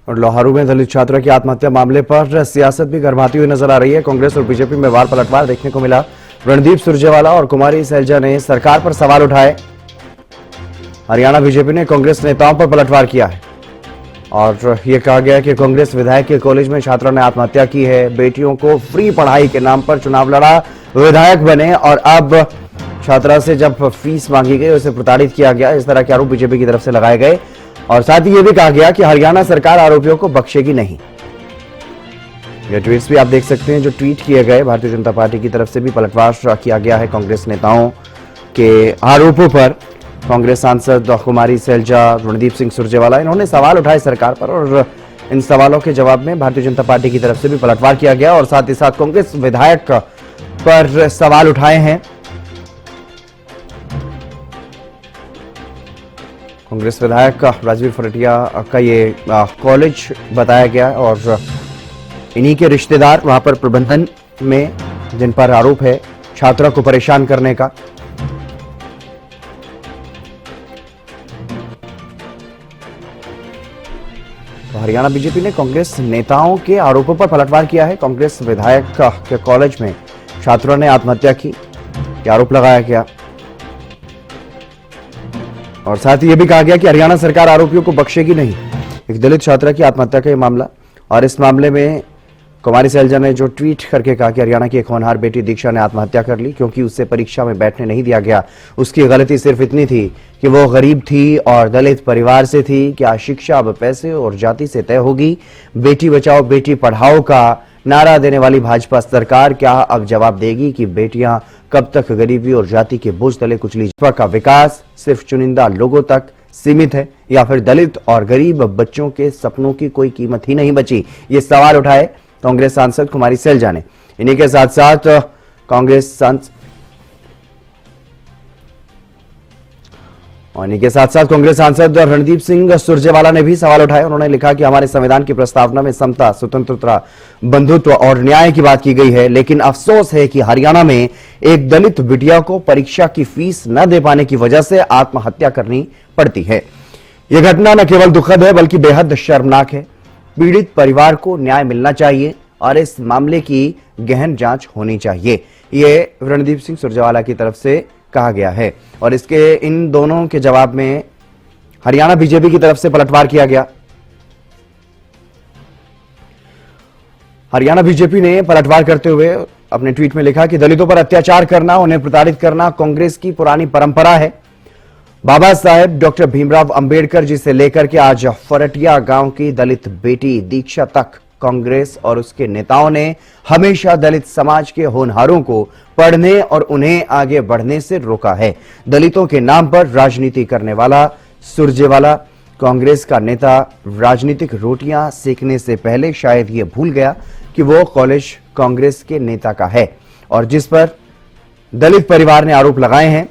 और लोहारू में दलित छात्रा की आत्महत्या मामले पर सियासत भी गर्माती हुई नजर आ रही है। कांग्रेस और बीजेपी में वार पलटवार देखने को मिला। रणदीप सुरजेवाला और कुमारी सैलजा ने सरकार पर सवाल उठाए। हरियाणा बीजेपी ने कांग्रेस नेताओं पर पलटवार किया है और यह कहा गया कि कांग्रेस विधायक के कॉलेज में छात्रा ने आत्महत्या की है। बेटियों को फ्री पढ़ाई के नाम पर चुनाव लड़ा, विधायक बने और अब छात्रा से जब फीस मांगी गई उसे प्रताड़ित किया गया। इस तरह के आरोप बीजेपी की तरफ से लगाए गए और साथ ही यह भी कहा गया कि हरियाणा सरकार आरोपियों को बख्शेगी नहीं। ये ट्वीट्स भी आप देख सकते हैं जो ट्वीट किए गए। भारतीय जनता पार्टी की तरफ से भी पलटवार किया गया है कांग्रेस नेताओं के आरोपों पर। कांग्रेस सांसद कुमारी सैलजा, रणदीप सिंह सुरजेवाला, इन्होंने सवाल उठाए सरकार पर और इन सवालों के जवाब में भारतीय जनता पार्टी की तरफ से भी पलटवार किया गया और साथ ही साथ कांग्रेस विधायक पर सवाल उठाए हैं। कांग्रेस विधायक राजवीर फरटिया का ये कॉलेज बताया गया और इन्हीं के रिश्तेदार वहां पर प्रबंधन में, जिन पर आरोप है छात्रा को परेशान करने का। तो हरियाणा बीजेपी ने कांग्रेस नेताओं के आरोपों पर पलटवार किया है। कांग्रेस विधायक के कॉलेज में छात्रा ने आत्महत्या की, यह आरोप लगाया गया और साथ ही यह भी कहा गया कि हरियाणा सरकार आरोपियों को बख्शेगी नहीं। एक दलित छात्रा की आत्महत्या का यह मामला और इस मामले में कुमारी सैलजा ने जो ट्वीट करके कहा कि हरियाणा की एक होनहार बेटी दीक्षा ने आत्महत्या कर ली क्योंकि उससे परीक्षा में बैठने नहीं दिया गया। उसकी गलती सिर्फ इतनी थी कि वो गरीब थी और दलित परिवार से थी। क्या शिक्षा अब पैसे और जाति से तय होगी? बेटी बचाओ बेटी पढ़ाओ का नारा देने वाली भाजपा सरकार क्या अब जवाब देगी कि बेटियां कब तक गरीबी और जाति के बोझ तले कुचली? भाजपा का विकास सिर्फ चुनिंदा लोगों तक सीमित है या फिर दलित और गरीब बच्चों के सपनों की कोई कीमत ही नहीं बची? ये सवाल उठाए कांग्रेस सांसद कुमारी सैलजा ने। इन्हीं के साथ साथ कांग्रेस सांसद रणदीप सिंह सुरजेवाला ने भी सवाल उठाए। उन्होंने लिखा कि हमारे संविधान की प्रस्तावना में समता, स्वतंत्रता, बंधुत्व और न्याय की बात की गई है, लेकिन अफसोस है कि हरियाणा में एक दलित बिटिया को परीक्षा की फीस न दे पाने की वजह से आत्महत्या करनी पड़ती है। यह घटना न केवल दुखद है बल्कि बेहद शर्मनाक है। पीड़ित परिवार को न्याय मिलना चाहिए और इस मामले की गहन जांच होनी चाहिए, ये रणदीप सिंह सुरजेवाला की तरफ से कहा गया है। और इसके इन दोनों के जवाब में हरियाणा बीजेपी की तरफ से पलटवार किया गया। हरियाणा बीजेपी ने पलटवार करते हुए अपने ट्वीट में लिखा कि दलितों पर अत्याचार करना, उन्हें प्रताड़ित करना कांग्रेस की पुरानी परंपरा है। बाबा साहेब डॉक्टर भीमराव अंबेडकर जी से लेकर के आज फरटिया गांव की दलित बेटी दीक्षा तक कांग्रेस और उसके नेताओं ने हमेशा दलित समाज के होनहारों को पढ़ने और उन्हें आगे बढ़ने से रोका है। दलितों के नाम पर राजनीति करने वाला सुरजेवाला कांग्रेस का नेता राजनीतिक रोटियां सेकने से पहले शायद ये भूल गया कि वो कॉलेज कांग्रेस के नेता का है और जिस पर दलित परिवार ने आरोप लगाए हैं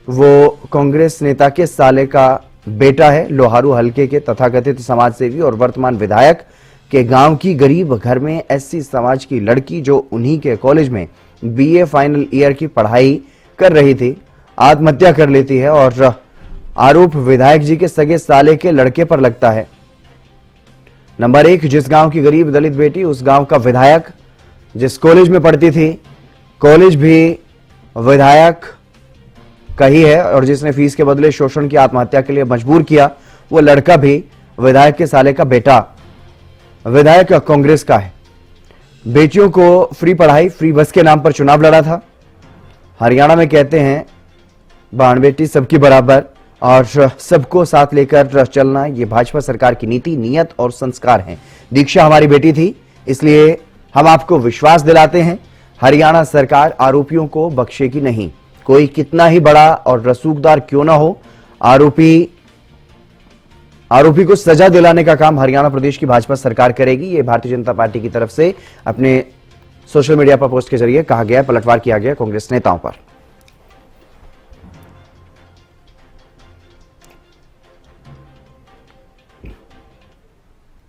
वो कांग्रेस नेता के साले का बेटा है। लोहारू हलके के तथाकथित समाजसेवी और वर्तमान विधायक के गांव की गरीब घर में एससी समाज की लड़की जो उन्हीं के कॉलेज में बीए फाइनल ईयर की पढ़ाई कर रही थी, आत्महत्या कर लेती है और आरोप विधायक जी के सगे साले के लड़के पर लगता है। नंबर 1, जिस गांव की गरीब दलित बेटी उस गांव का विधायक, जिस कॉलेज में पढ़ती थी, कॉलेज भी विधायक का ही है और जिसने फीस के बदले शोषण की आत्महत्या के लिए मजबूर किया, वो लड़का भी विधायक के साले का बेटा विधायक कांग्रेस का है। बेटियों को फ्री पढ़ाई, फ्री बस के नाम पर चुनाव लड़ा था। हरियाणा में कहते हैं बाण बेटी सबकी बराबर और सबको साथ लेकर चलना, ये भाजपा सरकार की नीति, नियत और संस्कार हैं। दीक्षा हमारी बेटी थी, इसलिए हम आपको विश्वास दिलाते हैं हरियाणा सरकार आरोपियों को बख्शेगी नहीं। कोई कितना ही बड़ा और रसूखदार क्यों ना हो, आरोपी को सजा दिलाने का काम हरियाणा प्रदेश की भाजपा सरकार करेगी। ये भारतीय जनता पार्टी की तरफ से अपने सोशल मीडिया पर पोस्ट के जरिए कहा गया, पलटवार किया गया कांग्रेस नेताओं पर।